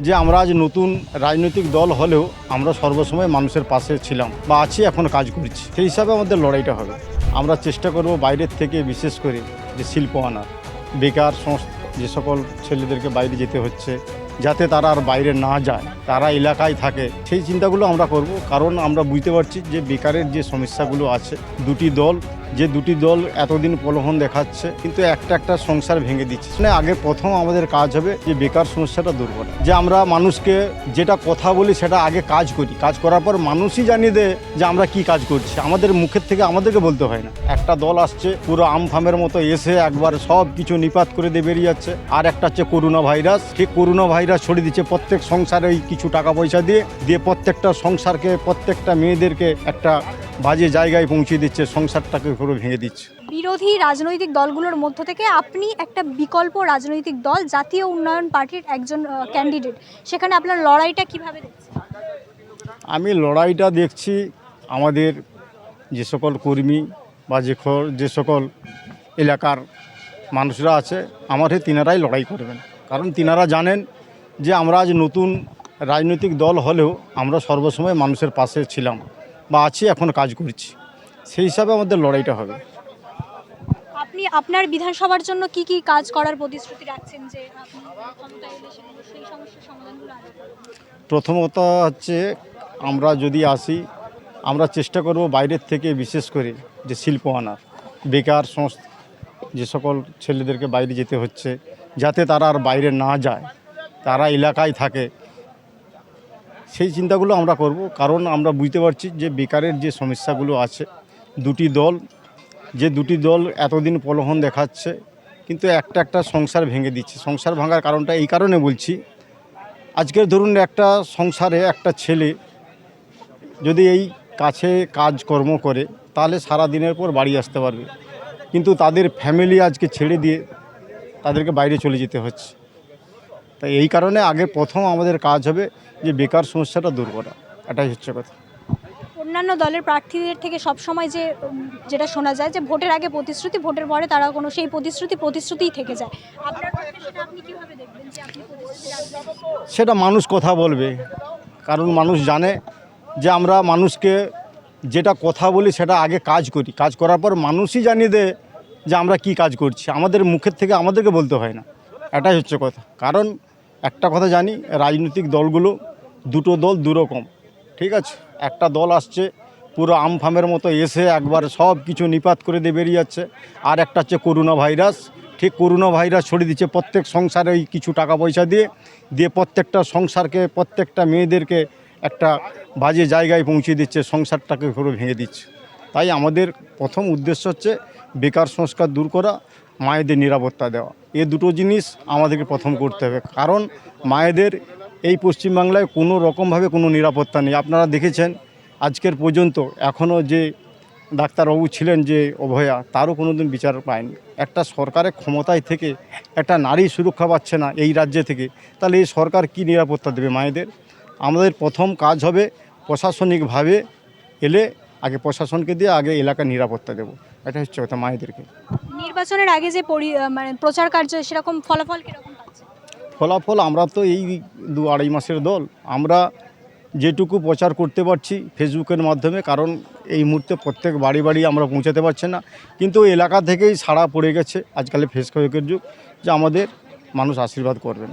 যে আমরা আজ নতুন রাজনৈতিক দল হলেও আমরা সর্বসময় মানুষের পাশে ছিলাম বা আছি, এখন কাজ করছি। সেই হিসাবে আমাদের লড়াইটা হবে। আমরা চেষ্টা করব বাইরের থেকে, বিশেষ করে যে শিল্প আনার, বেকার যে সকল ছেলেদেরকে বাইরে যেতে হচ্ছে, যাতে তারা আর বাইরে না যায়, তারা এলাকায় থাকে, সেই চিন্তাগুলো আমরা করব। কারণ আমরা বুঝতে পারছি যে বেকারের যে সমস্যাগুলো আছে, দুটি দল এতদিন প্রলোভন দেখাচ্ছে, কিন্তু একটা সংসার ভেঙে দিচ্ছে। মানে আগে প্রথম আমাদের কাজ হবে যে বেকার সমস্যাটা দূর করা, যে আমরা মানুষকে যেটা কথা বলি সেটা আগে কাজ করি, কাজ করার পর মানুষই জানিয়ে দেয় যে আমরা কি কাজ করছি। আমাদের মুখের থেকে আমাদেরকে বলতে হয় না। একটা দল আসছে পুরো আমফামের মতো এসে একবার সব কিছু নিপাত করে দিয়ে বেরিয়ে যাচ্ছে। আর একটা হচ্ছে করোনা ভাইরাস, ঠিক করোনা ভাইরাস ছড়িয়ে দিচ্ছে প্রত্যেক সংসারে ওই কিছু টাকা পয়সা দিয়ে প্রত্যেকটা সংসারকে, প্রত্যেকটা মেয়েদেরকে একটা বাজে জায়গায় পৌঁছে দিচ্ছে, সংসারটাকে পুরো ভেঙে দিচ্ছে। বিরোধী রাজনৈতিক দলগুলোর মধ্য থেকে আপনি একটা বিকল্প রাজনৈতিক দল জাতীয় উন্নয়ন পার্টির একজন ক্যান্ডিডেট, সেখানে আপনার লড়াইটা কিভাবে দেখছেন? আমি লড়াইটা দেখছি আমাদের যে সকল কর্মী বা যে সকল এলাকার মানুষরা আছে, আমার তিনারাই লড়াই করবেন। কারণ তিনারা জানেন যে আমরা আজ নতুন রাজনৈতিক দল হলেও আমরা সর্বসময় মানুষের পাশে ছিলাম বা আছি, এখন কাজ করছি। সেই হিসাবে আমাদের লড়াইটা হবে। আপনি আপনার বিধানসভার জন্য কি কি কাজ করার প্রতিশ্রুতি রাখছেন, যে আপনি ক্ষমতায় এলে সেই সমস্যার সমাধানগুলো আনবেন? প্রথমত হচ্ছে, আমরা যদি আসি, আমরা চেষ্টা করব বাইরের থেকে, বিশেষ করে যে শিল্প আনার, বেকার যে সকল ছেলেদেরকে বাইরে যেতে হচ্ছে, যাতে তারা আর বাইরে না যায়, তারা এলাকায় থাকে, সেই চিন্তাগুলো আমরা করব। কারণ আমরা বুঝতে পারছি যে বেকারের যে সমস্যাগুলো আছে, দুটি দল এতদিন প্রলোভন দেখাচ্ছে, কিন্তু একটা সংসার ভেঙে দিচ্ছে। সংসার ভাঙার কারণটা এই কারণে বলছি, আজকের ধরুন একটা সংসারে একটা ছেলে যদি এই কাছে কাজকর্ম করে, তাহলে সারা দিনের পর বাড়ি আসতে পারবে, কিন্তু তাদের ফ্যামিলি আজকে ছেড়ে দিয়ে তাদেরকে বাইরে চলে যেতে হচ্ছে। তাই এই কারণে আগে প্রথম আমাদের কাজ হবে যে বেকার সমস্যাটা দূর করা, এটাই হচ্ছে কথা। অন্যান্য দলের প্রার্থীদের থেকে সবসময় যেটা শোনা যায় যে ভোটের আগে প্রতিশ্রুতি, ভোটের পরে তারা কোনো সেই প্রতিশ্রুতিই থেকে যায়। আপনার পক্ষে সেটা আপনি কিভাবে দেখবেন, যে আপনি প্রতিশ্রুতি রাখবেন? সেটা মানুষ কথা বলবে, কারণ মানুষ জানে যে আমরা মানুষকে যেটা কথা বলি সেটা আগে কাজ করি, কাজ করার পর মানুষই জানিয়ে দেয় যে আমরা কি কাজ করছি। আমাদের মুখের থেকে আমাদেরকে বলতে হয় না, এটাই হচ্ছে কথা। কারণ একটা কথা জানি, রাজনৈতিক দলগুলো দুটো দল দুরকম, ঠিক আছে। একটা দল আসছে পুরো আমফামের মতো এসে একবার সব কিছু নিপাত করে দিয়ে বেরিয়ে যাচ্ছে। আর একটা হচ্ছে করোনা ভাইরাস, ঠিক করোনা ভাইরাস ছড়িয়ে দিচ্ছে প্রত্যেক সংসারে ওই কিছু টাকা পয়সা দিয়ে প্রত্যেকটা সংসারকে, প্রত্যেকটা মেয়েদেরকে একটা বাজে জায়গায় পৌঁছে দিচ্ছে, সংসারটাকে পুরো ভেঙে দিচ্ছে। তাই আমাদের প্রথম উদ্দেশ্য হচ্ছে বেকার সংস্কার দূর করা, মায়েদের নিরাপত্তা দেওয়া। এ দুটো জিনিস আমাদেরকে প্রথম করতে হবে। কারণ মায়েদের এই পশ্চিমবাংলায় কোনো রকমভাবে কোনো নিরাপত্তা নেই। আপনারা দেখেছেন আজকের পর্যন্ত এখনও যে ডাক্তারবাবু ছিলেন যে অভয়া, তারও কোনো দিন বিচার পায়নি। একটা সরকারের ক্ষমতায় থেকে একটা নারী সুরক্ষা পাচ্ছে না এই রাজ্যে থেকে, তাহলে এই সরকার কি নিরাপত্তা দেবে মায়েদের? আমাদের প্রথম কাজ হবে প্রশাসনিকভাবে এলে আগে প্রশাসনকে দিয়ে আগে এলাকার নিরাপত্তা দেবো, এটা হচ্ছে কথা মায়েদেরকে। নির্বাচনের আগে যে মানে প্রচার কার্য, সেরকম ফলাফল কীরকম পাচ্ছে? ফলাফল আমরা তো এই 2-2.5 মাসের দল, আমরা যেটুকু প্রচার করতে পারছি ফেসবুকের মাধ্যমে, কারণ এই মুহূর্তে প্রত্যেক বাড়ি বাড়ি আমরা পৌঁছাতে পারছি না, কিন্তু এলাকা থেকেই সাড়া পড়ে গেছে আজকাল ফেসবুকের যুগ, যে আমাদের মানুষ আশীর্বাদ করবেন।